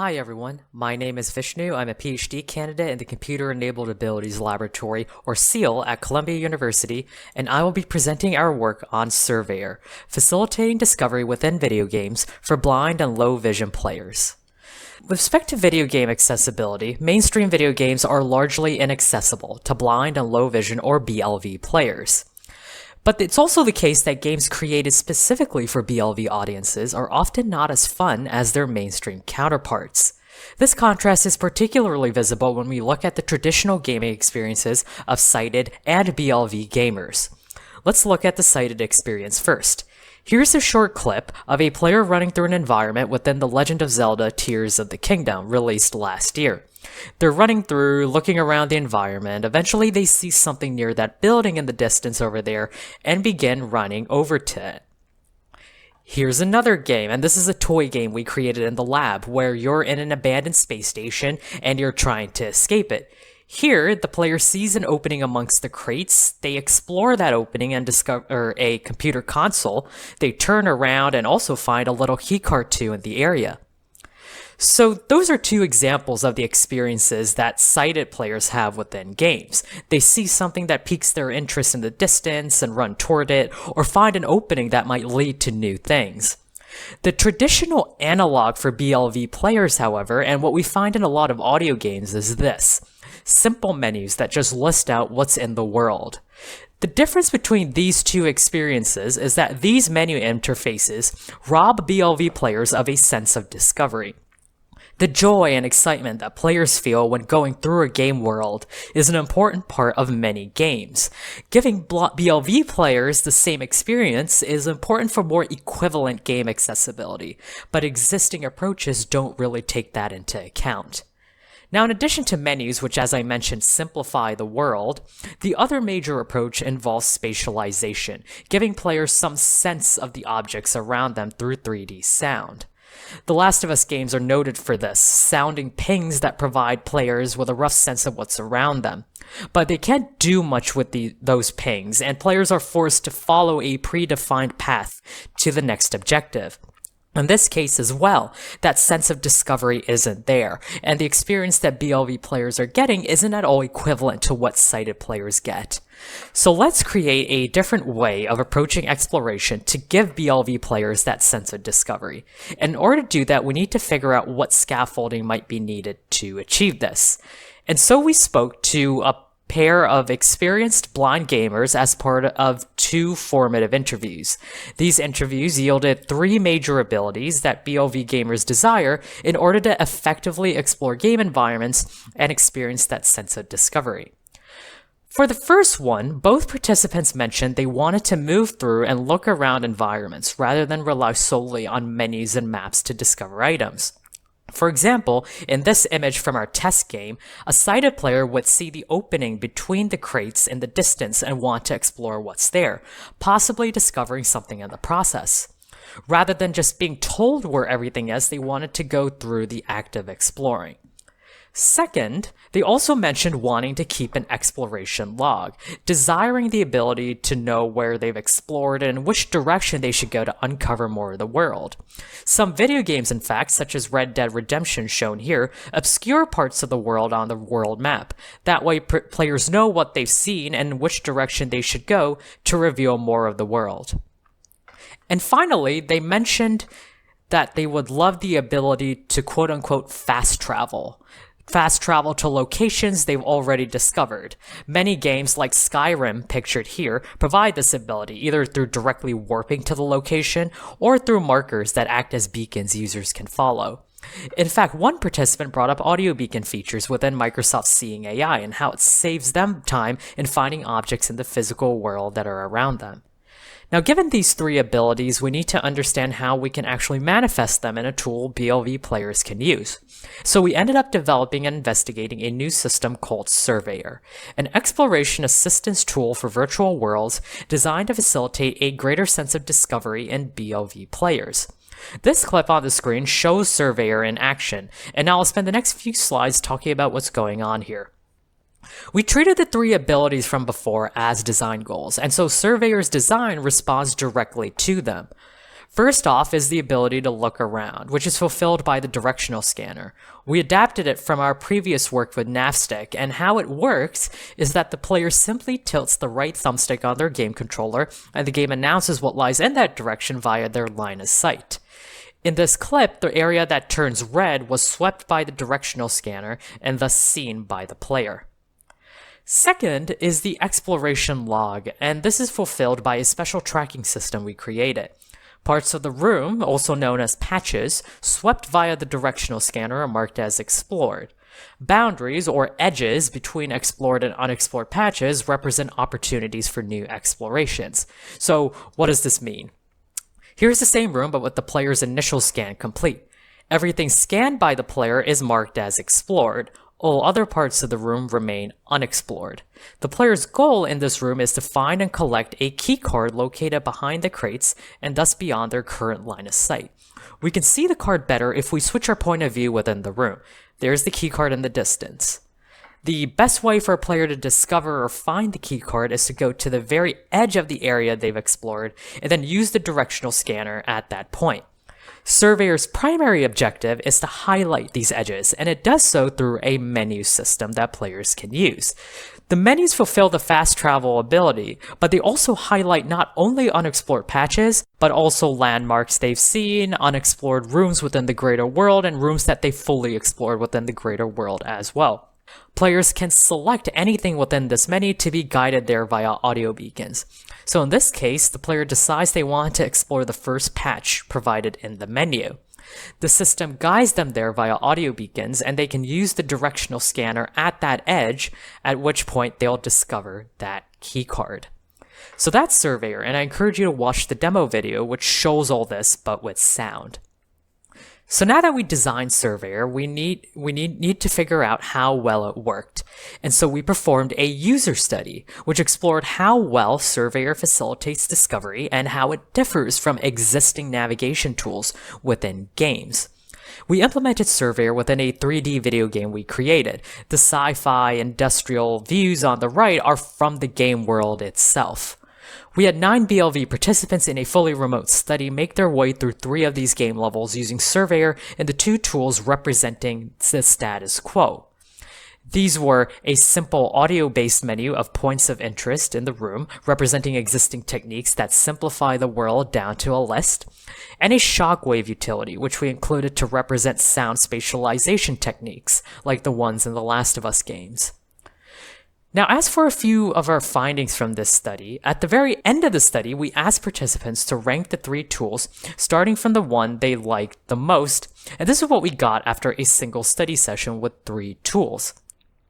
Hi everyone, my name is Vishnu. I'm a PhD candidate in the Computer Enabled Abilities Laboratory, or SEAL, at Columbia University, and I will be presenting our work on Surveyor, facilitating discovery within video games for blind and low vision players. With respect to video game accessibility, mainstream video games are largely inaccessible to blind and low vision or BLV players. But it's also the case that games created specifically for BLV audiences are often not as fun as their mainstream counterparts. This contrast is particularly visible when we look at the traditional gaming experiences of sighted and BLV gamers. Let's look at the sighted experience first. Here's a short clip of a player running through an environment within The Legend of Zelda: Tears of the Kingdom, released last year. They're running through, looking around the environment. Eventually they see something near that building in the distance over there and begin running over to it. Here's another game, and this is a toy game we created in the lab where you're in an abandoned space station and you're trying to escape it. Here, the player sees an opening amongst the crates, they explore that opening and discover a computer console, they turn around and also find a little keycard too in the area. So those are two examples of the experiences that sighted players have within games. They see something that piques their interest in the distance and run toward it, or find an opening that might lead to new things. The traditional analog for BLV players, however, and what we find in a lot of audio games is this: simple menus that just list out what's in the world. The difference between these two experiences is that these menu interfaces rob BLV players of a sense of discovery. The joy and excitement that players feel when going through a game world is an important part of many games. Giving BLV players the same experience is important for more equivalent game accessibility, but existing approaches don't really take that into account. Now, in addition to menus, which as I mentioned simplify the world, the other major approach involves spatialization, giving players some sense of the objects around them through 3D sound. The Last of Us games are noted for this, sounding pings that provide players with a rough sense of what's around them. But they can't do much with those pings, and players are forced to follow a predefined path to the next objective. In this case as well, that sense of discovery isn't there, and the experience that BLV players are getting isn't at all equivalent to what sighted players get. So let's create a different way of approaching exploration to give BLV players that sense of discovery. In order to do that, we need to figure out what scaffolding might be needed to achieve this. And so we spoke to a pair of experienced blind gamers as part of 2 formative interviews. These interviews yielded 3 major abilities that BLV gamers desire in order to effectively explore game environments and experience that sense of discovery. For the first one, both participants mentioned they wanted to move through and look around environments rather than rely solely on menus and maps to discover items. For example, in this image from our test game, a sighted player would see the opening between the crates in the distance and want to explore what's there, possibly discovering something in the process. Rather than just being told where everything is, they wanted to go through the act of exploring. Second, they also mentioned wanting to keep an exploration log, desiring the ability to know where they've explored and which direction they should go to uncover more of the world. Some video games, in fact, such as Red Dead Redemption shown here, obscure parts of the world on the world map. That way players know what they've seen and which direction they should go to reveal more of the world. And finally, they mentioned that they would love the ability to quote-unquote fast travel to locations they've already discovered. Many games like Skyrim, pictured here, provide this ability, either through directly warping to the location or through markers that act as beacons users can follow. In fact, one participant brought up audio beacon features within Microsoft's Seeing AI and how it saves them time in finding objects in the physical world that are around them. Now, given these 3 abilities, we need to understand how we can actually manifest them in a tool BLV players can use. So we ended up developing and investigating a new system called Surveyor, an exploration assistance tool for virtual worlds designed to facilitate a greater sense of discovery in BLV players. This clip on the screen shows Surveyor in action, and now I'll spend the next few slides talking about what's going on here. We treated the 3 abilities from before as design goals, and so Surveyor's design responds directly to them. First off is the ability to look around, which is fulfilled by the directional scanner. We adapted it from our previous work with navstick, and how it works is that the player simply tilts the right thumbstick on their game controller, and the game announces what lies in that direction via their line of sight. In this clip, the area that turns red was swept by the directional scanner and thus seen by the player. Second is the exploration log, and this is fulfilled by a special tracking system we created. Parts of the room, also known as patches, swept via the directional scanner are marked as explored. Boundaries, or edges, between explored and unexplored patches represent opportunities for new explorations. So, what does this mean? Here's the same room, but with the player's initial scan complete. Everything scanned by the player is marked as explored. All other parts of the room remain unexplored. The player's goal in this room is to find and collect a keycard located behind the crates and thus beyond their current line of sight. We can see the card better if we switch our point of view within the room. There's the keycard in the distance. The best way for a player to discover or find the keycard is to go to the very edge of the area they've explored and then use the directional scanner at that point. Surveyor's primary objective is to highlight these edges, and it does so through a menu system that players can use. The menus fulfill the fast travel ability, but they also highlight not only unexplored patches, but also landmarks they've seen, unexplored rooms within the greater world, and rooms that they fully explored within the greater world as well. Players can select anything within this menu to be guided there via audio beacons. So in this case, the player decides they want to explore the first patch provided in the menu. The system guides them there via audio beacons, and they can use the directional scanner at that edge, at which point they'll discover that keycard. So that's Surveyor, and I encourage you to watch the demo video, which shows all this, but with sound. So now that we designed Surveyor, we need to figure out how well it worked. And so we performed a user study, which explored how well Surveyor facilitates discovery and how it differs from existing navigation tools within games. We implemented Surveyor within a 3D video game we created. The sci-fi industrial views on the right are from the game world itself. We had 9 BLV participants in a fully remote study make their way through 3 of these game levels using Surveyor and the 2 tools representing the status quo. These were a simple audio-based menu of points of interest in the room, representing existing techniques that simplify the world down to a list, and a shockwave utility, which we included to represent sound spatialization techniques, like the ones in the Last of Us games. Now, as for a few of our findings from this study, at the very end of the study, we asked participants to rank the 3 tools, starting from the one they liked the most, and this is what we got after a single study session with 3 tools.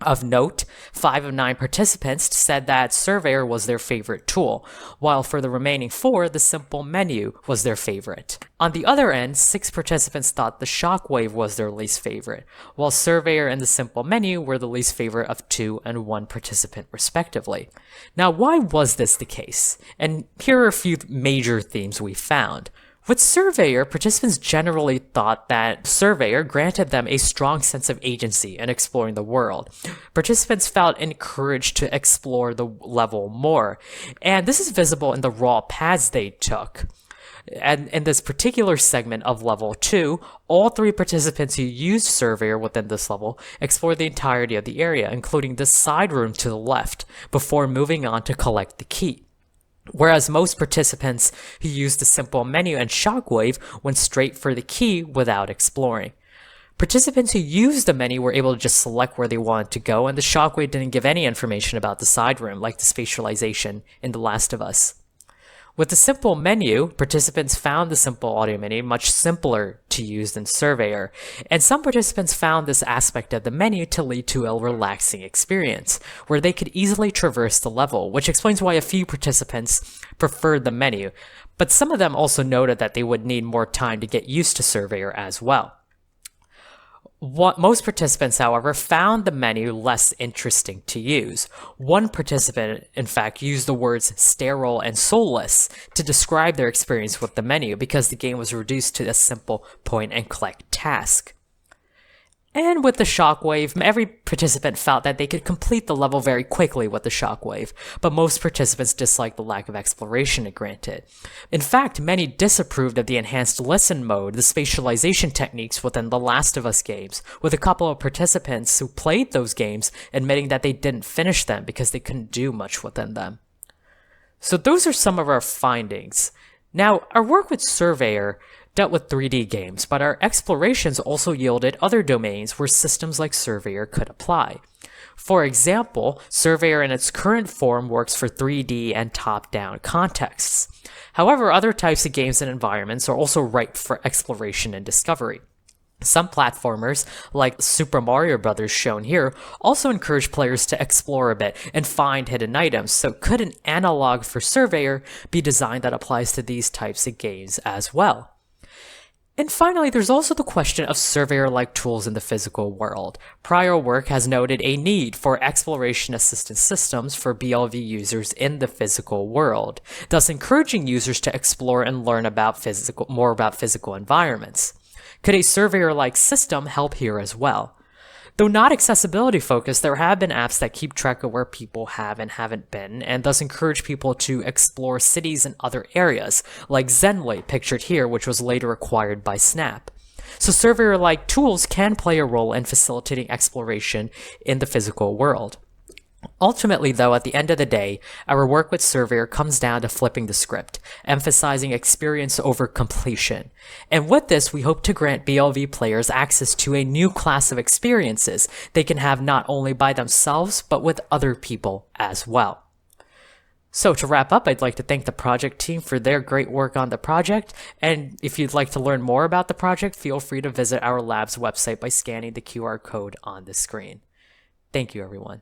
Of note, 5 of 9 participants said that Surveyor was their favorite tool, while for the remaining 4, the simple menu was their favorite. On the other end, 6 participants thought the shockwave was their least favorite, while Surveyor and the simple menu were the least favorite of 2 and 1 participant respectively. Now, why was this the case? And here are a few major themes we found. With Surveyor, participants generally thought that Surveyor granted them a strong sense of agency in exploring the world. Participants felt encouraged to explore the level more, and this is visible in the raw paths they took. And in this particular segment of level 2, all 3 participants who used Surveyor within this level explored the entirety of the area, including the side room to the left, before moving on to collect the key. Whereas most participants who used the simple menu and shockwave went straight for the key without exploring. Participants who used the menu were able to just select where they wanted to go, and the shockwave didn't give any information about the side room, like the spatialization in The Last of Us. With the simple menu, participants found the simple audio menu much simpler to use than Surveyor, and some participants found this aspect of the menu to lead to a relaxing experience, where they could easily traverse the level, which explains why a few participants preferred the menu, but some of them also noted that they would need more time to get used to Surveyor as well. Most participants, however, found the menu less interesting to use. One participant, in fact, used the words sterile and soulless to describe their experience with the menu because the game was reduced to a simple point-and-click task. And with the shockwave, every participant felt that they could complete the level very quickly with the shockwave, but most participants disliked the lack of exploration it granted. In fact, many disapproved of the enhanced listen mode, the spatialization techniques within the Last of Us games, with a couple of participants who played those games admitting that they didn't finish them because they couldn't do much within them. So those are some of our findings. Now, our work with Surveyor dealt with 3D games, but our explorations also yielded other domains where systems like Surveyor could apply. For example, Surveyor in its current form works for 3D and top-down contexts. However, other types of games and environments are also ripe for exploration and discovery. Some platformers, like Super Mario Bros. Shown here, also encourage players to explore a bit and find hidden items, so could an analog for Surveyor be designed that applies to these types of games as well? And finally, there's also the question of Surveyor-like tools in the physical world. Prior work has noted a need for exploration assistance systems for BLV users in the physical world, thus encouraging users to explore and learn about more about physical environments. Could a Surveyor-like system help here as well? Though not accessibility focused, there have been apps that keep track of where people have and haven't been, and thus encourage people to explore cities and other areas, like Zenway, pictured here, which was later acquired by Snap. So Surveyor-like tools can play a role in facilitating exploration in the physical world. Ultimately, though, at the end of the day, our work with Surveyor comes down to flipping the script, emphasizing experience over completion. And with this, we hope to grant BLV players access to a new class of experiences they can have not only by themselves, but with other people as well. So to wrap up, I'd like to thank the project team for their great work on the project, and if you'd like to learn more about the project, feel free to visit our lab's website by scanning the QR code on the screen. Thank you, everyone.